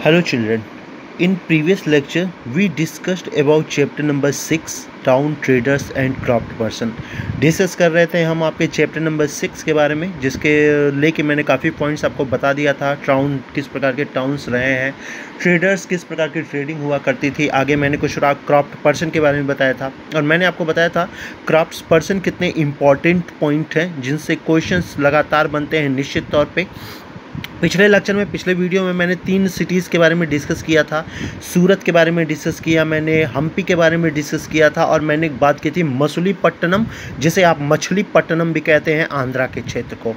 Hello children. In previous lecture we discussed about chapter number 6 town traders and craft person. Discuss कर रहे थे हम आपके chapter number 6 के बारे में, जिसके लेके मैंने काफ़ी पॉइंट्स आपको बता दिया था। टाउन किस प्रकार के टाउन्स रहे हैं, ट्रेडर्स किस प्रकार की ट्रेडिंग हुआ करती थी। आगे मैंने कुछ क्राफ्ट पर्सन के बारे में बताया था, और मैंने आपको बताया था क्राफ्ट पर्सन कितने इंपॉर्टेंट पॉइंट हैं जिनसे क्वेश्चंस लगातार बनते हैं निश्चित तौर पे। पिछले लेक्चर में, पिछले वीडियो में मैंने 3 सिटीज़ के बारे में डिस्कस किया था। सूरत के बारे में डिस्कस किया, मैंने हम्पी के बारे में डिस्कस किया था, और मैंने बात की थी मछलीपट्टनम, जिसे आप मछलीपट्टनम भी कहते हैं आंध्रा के क्षेत्र को।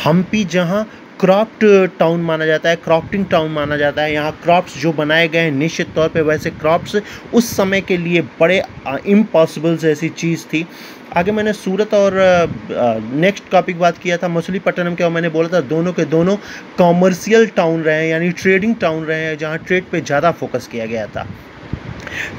हम्पी जहां क्राफ्ट टाउन माना जाता है, क्राफ्टिंग टाउन माना जाता है। यहाँ क्राफ्ट्स जो बनाए गए हैं निश्चित तौर पे, वैसे क्राफ्ट्स उस समय के लिए बड़े इम्पॉसिबल जैसी चीज़ थी। आगे मैंने सूरत और नेक्स्ट टॉपिक बात किया था मछलीपट्टनम के, और मैंने बोला था दोनों के दोनों कॉमर्शियल टाउन रहे हैं, यानी ट्रेडिंग टाउन रहे हैं, जहाँ ट्रेड पे ज़्यादा फोकस किया गया था।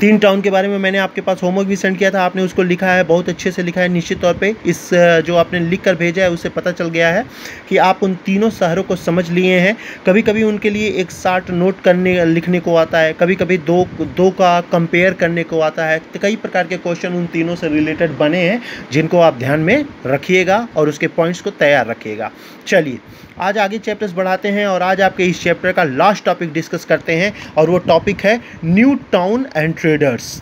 3 टाउन के बारे में मैंने आपके पास होमवर्क भी सेंड किया था, आपने उसको लिखा है, बहुत अच्छे से लिखा है। निश्चित तौर पे इस जो आपने लिख कर भेजा है उससे पता चल गया है कि आप उन तीनों शहरों को समझ लिए हैं। कभी कभी उनके लिए एक शार्ट नोट लिखने को आता है, कभी कभी दो का कंपेयर करने को आता है। तो कई प्रकार के क्वेश्चन उन तीनों से रिलेटेड बने हैं, जिनको आप ध्यान में रखिएगा और उसके पॉइंट्स को तैयार रखिएगा। चलिए आज आगे चैप्टर्स बढ़ाते हैं, और आज आपके इस चैप्टर का लास्ट टॉपिक डिस्कस करते हैं, और वो टॉपिक है न्यू टाउन एंड ट्रेडर्स,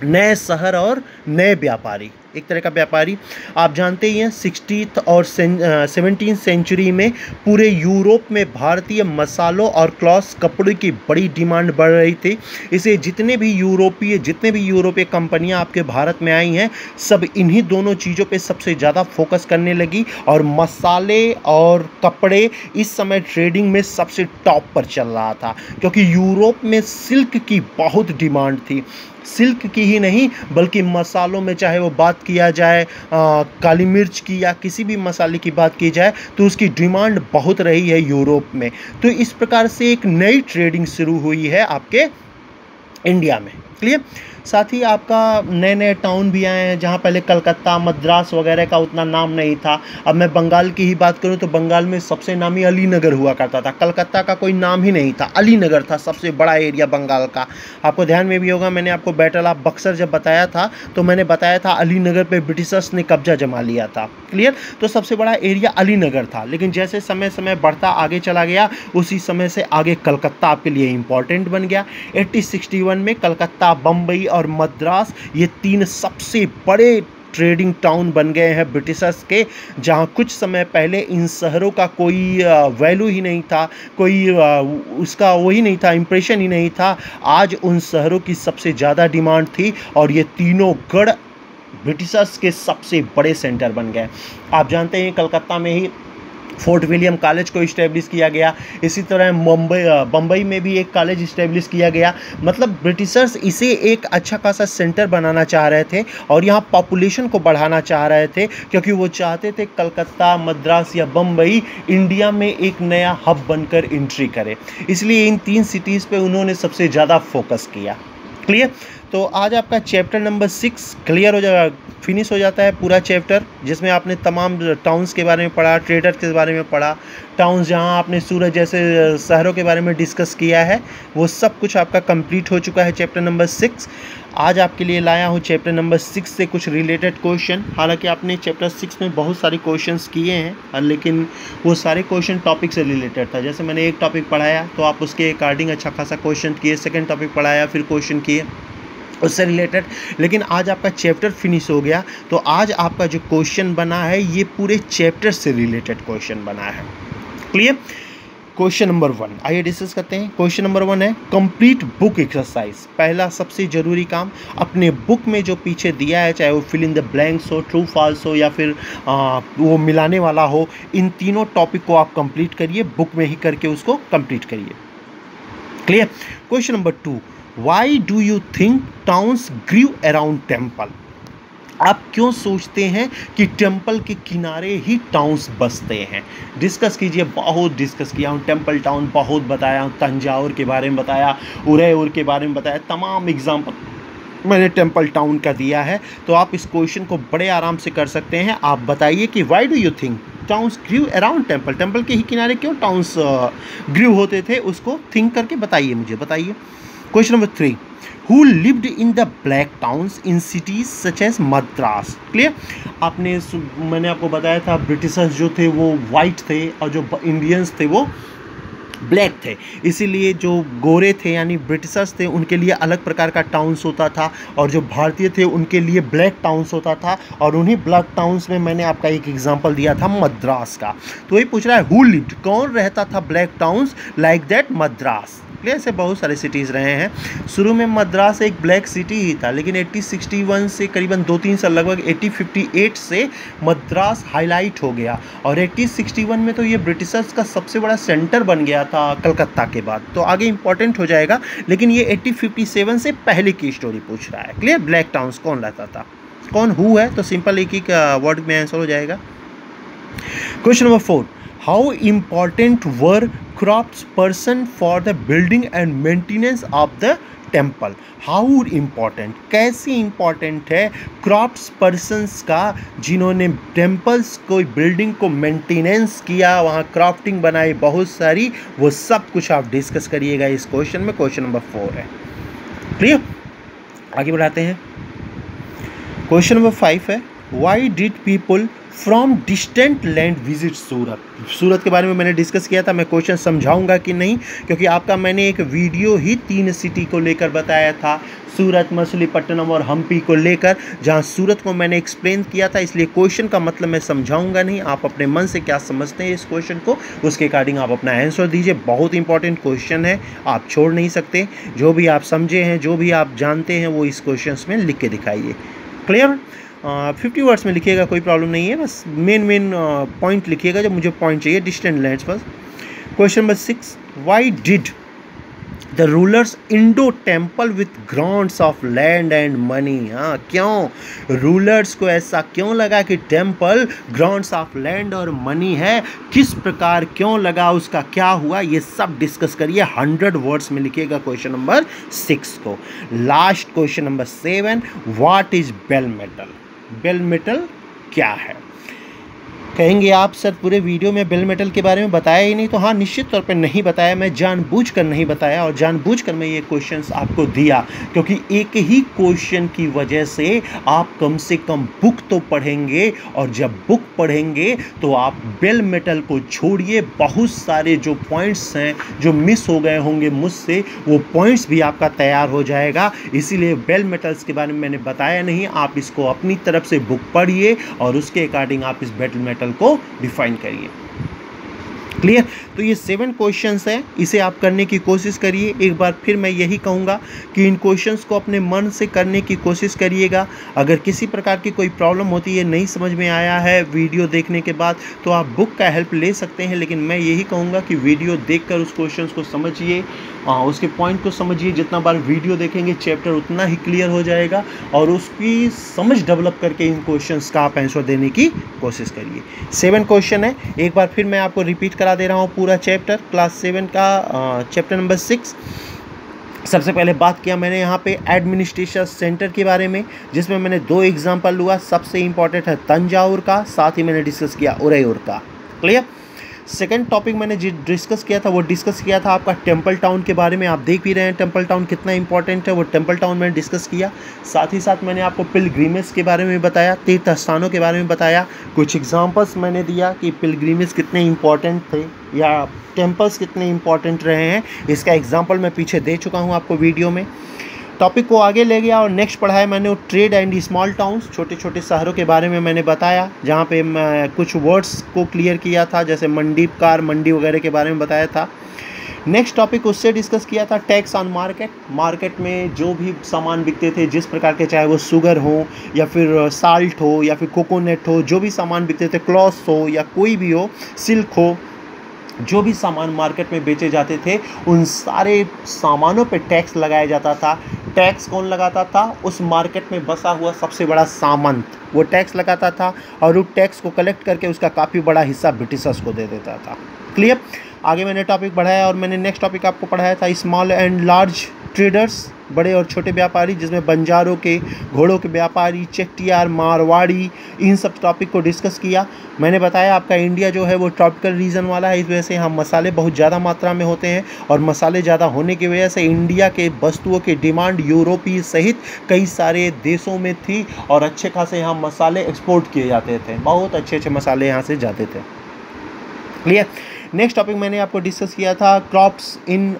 नए शहर और नए व्यापारी। एक तरह का व्यापारी, आप जानते ही हैं 60th और 17th सेंचुरी में पूरे यूरोप में भारतीय मसालों और क्लॉथ कपड़े की बड़ी डिमांड बढ़ रही थी। इसे जितने भी यूरोपीय कंपनियां आपके भारत में आई हैं, सब इन्हीं दोनों चीज़ों पे सबसे ज़्यादा फोकस करने लगी, और मसाले और कपड़े इस समय ट्रेडिंग में सबसे टॉप पर चल रहा था, क्योंकि यूरोप में सिल्क की बहुत डिमांड थी। सिल्क की ही नहीं बल्कि मसालों में, चाहे वो बात किया जाए काली मिर्च की या किसी भी मसाले की बात की जाए, तो उसकी डिमांड बहुत रही है यूरोप में। तो इस प्रकार से एक नई ट्रेडिंग शुरू हुई है आपके इंडिया में। क्लियर? साथ ही आपका नए नए टाउन भी आए हैं, जहाँ पहले कलकत्ता, मद्रास वगैरह का उतना नाम नहीं था। अब मैं बंगाल की ही बात करूँ तो बंगाल में सबसे नामी अलीनगर हुआ करता था। कलकत्ता का कोई नाम ही नहीं था, अलीनगर था सबसे बड़ा एरिया बंगाल का। आपको ध्यान में भी होगा, मैंने आपको बैटल ऑफ बक्सर जब बताया था तो मैंने बताया था अलीनगर पे ब्रिटिशर्स ने कब्जा जमा लिया था। क्लियर? तो सबसे बड़ा एरिया अलीनगर था, लेकिन जैसे समय समय बढ़ता आगे चला गया, उसी समय से आगे कलकत्ता आपके लिए इंपॉर्टेंट बन गया। 1861 में कलकत्ता, बम्बई और मद्रास, ये 3 सबसे बड़े ट्रेडिंग टाउन बन गए हैं ब्रिटिशर्स के, जहां कुछ समय पहले इन शहरों का कोई वैल्यू ही नहीं था, कोई उसका वही नहीं था, इंप्रेशन ही नहीं था। आज उन शहरों की सबसे ज़्यादा डिमांड थी, और ये तीनों गढ़ ब्रिटिशर्स के सबसे बड़े सेंटर बन गए। आप जानते हैं कलकत्ता में ही फोर्ट विलियम कॉलेज को इस्टेब्लिश किया गया। इसी तरह बम्बई में भी एक कॉलेज इस्टेब्लिश किया गया। मतलब ब्रिटिशर्स इसे एक अच्छा खासा सेंटर बनाना चाह रहे थे, और यहाँ पॉपुलेशन को बढ़ाना चाह रहे थे, क्योंकि वो चाहते थे कलकत्ता, मद्रास या बम्बई इंडिया में एक नया हब बनकर एंट्री करे। इसलिए इन 3 सिटीज़ पे उन्होंने सबसे ज़्यादा फोकस किया। क्लियर? तो आज आपका चैप्टर नंबर 6 क्लियर हो जाएगा, फिनिश हो जाता है पूरा चैप्टर, जिसमें आपने तमाम टाउन्स के बारे में पढ़ा, ट्रेडर के बारे में पढ़ा, टाउन्स जहां आपने सूरत जैसे शहरों के बारे में डिस्कस किया है, वो सब कुछ आपका कंप्लीट हो चुका है चैप्टर नंबर 6। आज आपके लिए लाया हूँ चैप्टर नंबर 6 से कुछ रिलेटेड क्वेश्चन। हालांकि आपने चैप्टर 6 में बहुत सारे क्वेश्चंस किए हैं, लेकिन वो सारे क्वेश्चन टॉपिक से रिलेटेड था। जैसे मैंने एक टॉपिक पढ़ाया तो आप उसके अकॉर्डिंग अच्छा खासा क्वेश्चन किए, सेकेंड टॉपिक पढ़ाया फिर क्वेश्चन किए उससे रिलेटेड। लेकिन आज आपका चैप्टर फिनिश हो गया, तो आज आपका जो क्वेश्चन बना है ये पूरे चैप्टर से रिलेटेड क्वेश्चन बना है। क्लियर? क्वेश्चन नंबर 1 आइए डिस्कस करते हैं। क्वेश्चन नंबर 1 है कंप्लीट बुक एक्सरसाइज। पहला सबसे ज़रूरी काम, अपने बुक में जो पीछे दिया है, चाहे वो फिल इन द ब्लैंक्स हो, ट्रू फॉल्स हो, या फिर वो मिलाने वाला हो, इन तीनों टॉपिक को आप कंप्लीट करिए, बुक में ही करके उसको कंप्लीट करिए। Clear? Question number 2, Why do you think towns grew around temple? आप क्यों सोचते हैं कि टेम्पल के किनारे ही टाउन्स बसते हैं? डिस्कस कीजिए, बहुत डिस्कस किया हूँ, टेम्पल टाउन बहुत बताया हूँ, तंजावुर के बारे में बताया, उदयपुर के बारे में बताया, तमाम एग्जाम्पल मैंने टेम्पल टाउन का दिया है। तो आप इस क्वेश्चन को बड़े आराम से कर सकते हैं। आप बताइए कि why do you think towns grew around temple, temple के ही किनारे क्यों टाउन्स ग्रीव होते थे, उसको थिंक करके बताइए, मुझे बताइए। Question number 3, who lived in the black towns in cities such as Madras. Clear, मैंने आपको बताया था ब्रिटिशर्स जो थे वो वाइट थे और जो इंडियंस थे वो ब्लैक थे, इसीलिए जो गोरे थे यानी ब्रिटिशर्स थे उनके लिए अलग प्रकार का टाउन्स होता था और जो भारतीय थे उनके लिए ब्लैक टाउन्स होता था, और उन्हीं ब्लैक टाउन्स में मैंने आपका एक एग्जांपल दिया था मद्रास का। तो ये पूछ रहा है हु लिव्ड, कौन रहता था black towns like that Madras. ऐसे बहुत सारे सिटीज़ रहे हैं। शुरू में मद्रास एक ब्लैक सिटी ही था, लेकिन 1861 से करीबन 2-3 साल लगभग 1858 से मद्रास हाईलाइट हो गया, और 1861 में तो ये ब्रिटिशर्स का सबसे बड़ा सेंटर बन गया था कलकत्ता के बाद। तो आगे इंपॉर्टेंट हो जाएगा, लेकिन ये 1857 से पहले की स्टोरी पूछ रहा है। क्लियर, ब्लैक टाउन्स कौन रहता था, कौन हु है, तो सिंपल एक ही वर्ड में आंसर हो जाएगा। Question number 4, how important were crafts person for the building and maintenance of the temple। How important, कैसी इम्पॉर्टेंट है क्राफ्ट्स पर्सनस का जिन्होंने टेम्पल्स को, बिल्डिंग को मेंटेनेंस किया, वहाँ क्राफ्टिंग बनाई बहुत सारी, वो सब कुछ आप डिस्कस करिएगा इस क्वेश्चन में। क्वेश्चन नंबर 4 है। क्लियर, आगे बढ़ाते हैं। क्वेश्चन नंबर 5 है, why did people from distant land visit Surat. Surat के बारे में मैंने डिस्कस किया था, मैं क्वेश्चन समझाऊंगा कि नहीं, क्योंकि आपका मैंने एक वीडियो ही 3 सिटी को लेकर बताया था, सूरत, मछलीपट्टनम और हम्पी को लेकर, जहां सूरत को मैंने एक्सप्लेन किया था, इसलिए क्वेश्चन का मतलब मैं समझाऊंगा नहीं। आप अपने मन से क्या समझते हैं इस क्वेश्चन को, उसके अकॉर्डिंग आप अपना आंसर दीजिए। बहुत इंपॉर्टेंट क्वेश्चन है, आप छोड़ नहीं सकते। जो भी आप समझे हैं, जो भी आप जानते हैं, वो इस क्वेश्चन में लिख के दिखाइए। क्लियर, 50 वर्ड्स में लिखिएगा, कोई प्रॉब्लम नहीं है, बस मेन पॉइंट लिखिएगा जो मुझे पॉइंट चाहिए डिस्टेंट लैंड्स पर। Question number 6, why did the rulers Indo temple with grants of land and money. हाँ, क्यों रूलर्स को ऐसा क्यों लगा कि टेम्पल ग्रांट्स ऑफ लैंड और मनी है, किस प्रकार क्यों लगा, उसका क्या हुआ, ये सब डिस्कस करिए। 100 वर्ड्स में लिखिएगा क्वेश्चन नंबर 6 को। Last question number 7, what is bell metal. Bell metal क्या है। कहेंगे आप सर पूरे वीडियो में बेल मेटल के बारे में बताया ही नहीं, तो हाँ, निश्चित तौर पे नहीं बताया, मैं जानबूझकर नहीं बताया, और जानबूझकर मैं ये क्वेश्चंस आपको दिया, क्योंकि एक ही क्वेश्चन की वजह से आप कम से कम बुक तो पढ़ेंगे, और जब बुक पढ़ेंगे तो आप बेल मेटल को छोड़िए, बहुत सारे जो पॉइंट्स हैं जो मिस हो गए होंगे मुझसे, वो पॉइंट्स भी आपका तैयार हो जाएगा। इसीलिए बेल मेटल्स के बारे में मैंने बताया नहीं, आप इसको अपनी तरफ से बुक पढ़िए और उसके अकॉर्डिंग आप इस बेल मेटल को डिफाइन करिए। क्लियर, तो ये 7 क्वेश्चंस हैं, इसे आप करने की कोशिश करिए। एक बार फिर मैं यही कहूँगा कि इन क्वेश्चंस को अपने मन से करने की कोशिश करिएगा। अगर किसी प्रकार की कोई प्रॉब्लम होती है, नहीं समझ में आया है वीडियो देखने के बाद, तो आप बुक का हेल्प ले सकते हैं, लेकिन मैं यही कहूँगा कि वीडियो देखकर उस क्वेश्चंस को समझिए, उसके पॉइंट को समझिए। जितना बार वीडियो देखेंगे चैप्टर उतना ही क्लियर हो जाएगा, और उसकी समझ डेवलप करके इन क्वेश्चंस का आप आंसर देने की कोशिश करिए। 7 क्वेश्चन है, एक बार फिर मैं आपको रिपीट करा दे रहा हूँ पूरा चैप्टर, क्लास 7 का चैप्टर नंबर 6। सबसे पहले बात किया मैंने यहाँ पे एडमिनिस्ट्रेशन सेंटर के बारे में, जिसमें मैंने 2 एग्जाम्पल लुआ। सबसे इंपॉर्टेंट है तंजावुर का, साथ ही मैंने डिस्कस किया उरैयूर का। क्लियर, सेकंड टॉपिक मैंने जो डिस्कस किया था, वो डिस्कस किया था आपका टेम्पल टाउन के बारे में। आप देख भी रहे हैं टेम्पल टाउन कितना इंपॉर्टेंट है, वो टेम्पल टाउन मैंने डिस्कस किया। साथ ही साथ मैंने आपको पिलग्रिमेज के बारे में बताया, तीर्थ स्थानों के बारे में बताया, कुछ एग्जांपल्स मैंने दिया कि पिलग्रिमेज कितने इंपॉर्टेंट थे या टेम्पल्स कितने इंपॉर्टेंट रहे हैं। इसका एग्जाम्पल मैं पीछे दे चुका हूँ आपको वीडियो में। टॉपिक को आगे ले गया और नेक्स्ट पढ़ाया मैंने वो ट्रेड एंड स्मॉल टाउन्स, छोटे छोटे शहरों के बारे में मैंने बताया, जहाँ पे मैं कुछ वर्ड्स को क्लियर किया था, जैसे मंडी, कार मंडी वगैरह के बारे में बताया था। नेक्स्ट टॉपिक उससे डिस्कस किया था टैक्स ऑन मार्केट। मार्केट में जो भी सामान बिकते थे, जिस प्रकार के, चाहे वो शुगर हो या फिर साल्ट हो या फिर कोकोनट हो, जो भी सामान बिकते थे, क्लॉथ्स हो या कोई भी हो, सिल्क हो, जो भी सामान मार्केट में बेचे जाते थे, उन सारे सामानों पे टैक्स लगाया जाता था। टैक्स कौन लगाता था? उस मार्केट में बसा हुआ सबसे बड़ा सामंत, वो टैक्स लगाता था, और उस टैक्स को कलेक्ट करके उसका काफ़ी बड़ा हिस्सा ब्रिटिशर्स को दे देता था। क्लियर, आगे मैंने टॉपिक बढ़ाया और मैंने नेक्स्ट टॉपिक आपको पढ़ाया था स्मॉल एंड लार्ज ट्रेडर्स। बड़े और छोटे व्यापारी, जिसमें बंजारों के, घोड़ों के व्यापारी, चेट्टियार, मारवाड़ी, इन सब टॉपिक को डिस्कस किया। मैंने बताया आपका इंडिया जो है वो ट्रॉपिकल रीजन वाला है, इस वजह से यहाँ मसाले बहुत ज़्यादा मात्रा में होते हैं और मसाले ज़्यादा होने की वजह से इंडिया के वस्तुओं की डिमांड यूरोपीय सहित कई सारे देशों में थी और अच्छे खासे यहाँ मसाले एक्सपोर्ट किए जाते थे, बहुत अच्छे अच्छे मसाले यहाँ से जाते थे। क्लियर। नेक्स्ट टॉपिक मैंने आपको डिस्कस किया था क्रॉप्स इन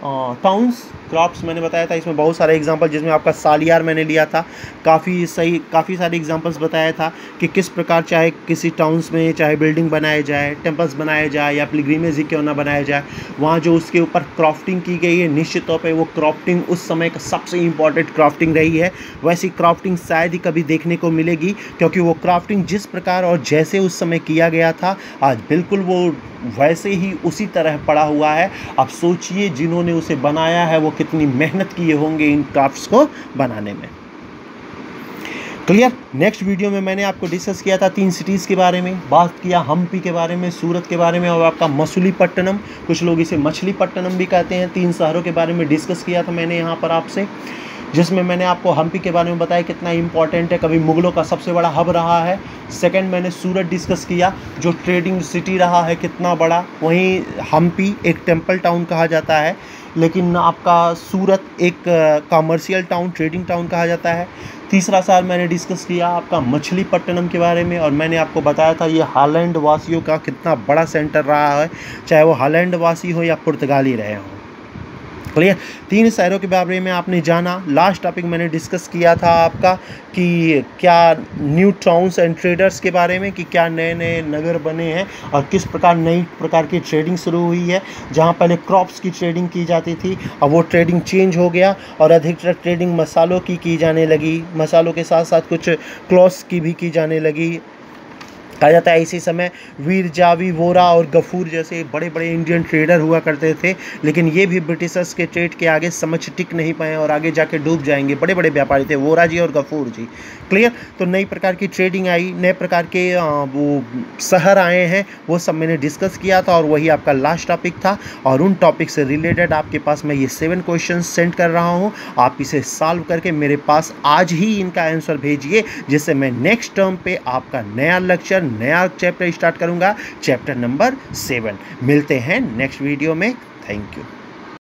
टाउन्स। क्रॉप्स मैंने बताया था, इसमें बहुत सारे एग्जांपल, जिसमें आपका सालियार मैंने लिया था, काफ़ी सारे एग्जांपल्स बताया था कि किस प्रकार चाहे किसी टाउन्स में चाहे बिल्डिंग बनाए जाए, टेम्पल्स बनाए जाए या पिलग्रिमेज ही क्यों ना बनाया जाए, वहाँ जो उसके ऊपर क्राफ्टिंग की गई है, निश्चित तौर पर वो क्राफ्टिंग उस समय का सबसे इंपॉर्टेंट क्राफ्टिंग रही है। वैसी क्राफ्टिंग शायद ही कभी देखने को मिलेगी, क्योंकि वो क्राफ्टिंग जिस प्रकार और जैसे उस समय किया गया था, आज बिल्कुल वो वैसे ही उसी तरह पड़ा हुआ है। अब सोचिए जिन्होंने उसे बनाया है वो कितनी मेहनत किए होंगे इन क्राफ्ट्स को बनाने में। क्लियर। नेक्स्ट वीडियो में मैंने आपको डिस्कस किया था 3 सिटीज़ के बारे में, बात किया हम्पी के बारे में, सूरत के बारे में और आपका मसूलीपट्टनम, कुछ लोग इसे मछलीपट्टनम भी कहते हैं। 3 शहरों के बारे में डिस्कस किया था मैंने यहाँ पर आपसे, जिसमें मैंने आपको हम्पी के बारे में बताया कितना इंपॉर्टेंट है, कभी मुगलों का सबसे बड़ा हब रहा है। सेकंड मैंने सूरत डिस्कस किया, जो ट्रेडिंग सिटी रहा है कितना बड़ा। वहीं हम्पी एक टेम्पल टाउन कहा जाता है, लेकिन आपका सूरत एक कमर्शियल टाउन, ट्रेडिंग टाउन कहा जाता है। तीसरा शहर मैंने डिस्कस किया आपका मछलीपट्टनम के बारे में, और मैंने आपको बताया था ये हॉलैंड वासियों का कितना बड़ा सेंटर रहा है, चाहे वो हॉलैंड वासी हो या पुर्तगाली रहे हों। क्लियर। 3 शहरों के बारे में आपने जाना। लास्ट टॉपिक मैंने डिस्कस किया था आपका कि क्या न्यू टाउन्स एंड ट्रेडर्स के बारे में, कि क्या नए नए नगर बने हैं और किस प्रकार नई प्रकार की ट्रेडिंग शुरू हुई है। जहां पहले क्रॉप्स की ट्रेडिंग की जाती थी, अब वो ट्रेडिंग चेंज हो गया और अधिकतर ट्रेडिंग मसालों की जाने लगी। मसालों के साथ साथ कुछ क्लॉथ्स की भी की जाने लगी। कहा जाता है इसी समय वीर जावी, वोरा और गफूर जैसे बड़े बड़े इंडियन ट्रेडर हुआ करते थे, लेकिन ये भी ब्रिटिशर्स के ट्रेड के आगे समझ टिक नहीं पाए और आगे जाके डूब जाएंगे। बड़े बड़े व्यापारी थे वोरा जी और गफूर जी। क्लियर। तो नई प्रकार की ट्रेडिंग आई, नए प्रकार के वो शहर आए हैं, वो सब मैंने डिस्कस किया था और वही आपका लास्ट टॉपिक था। और उन टॉपिक से रिलेटेड आपके पास मैं ये 7 क्वेश्चन सेंड कर रहा हूँ, आप इसे सॉल्व करके मेरे पास आज ही इनका आंसर भेजिए, जिससे मैं नेक्स्ट टर्म पे आपका नया लेक्चर, नया चैप्टर स्टार्ट करूंगा, चैप्टर नंबर 7। मिलते हैं नेक्स्ट वीडियो में। Thank you.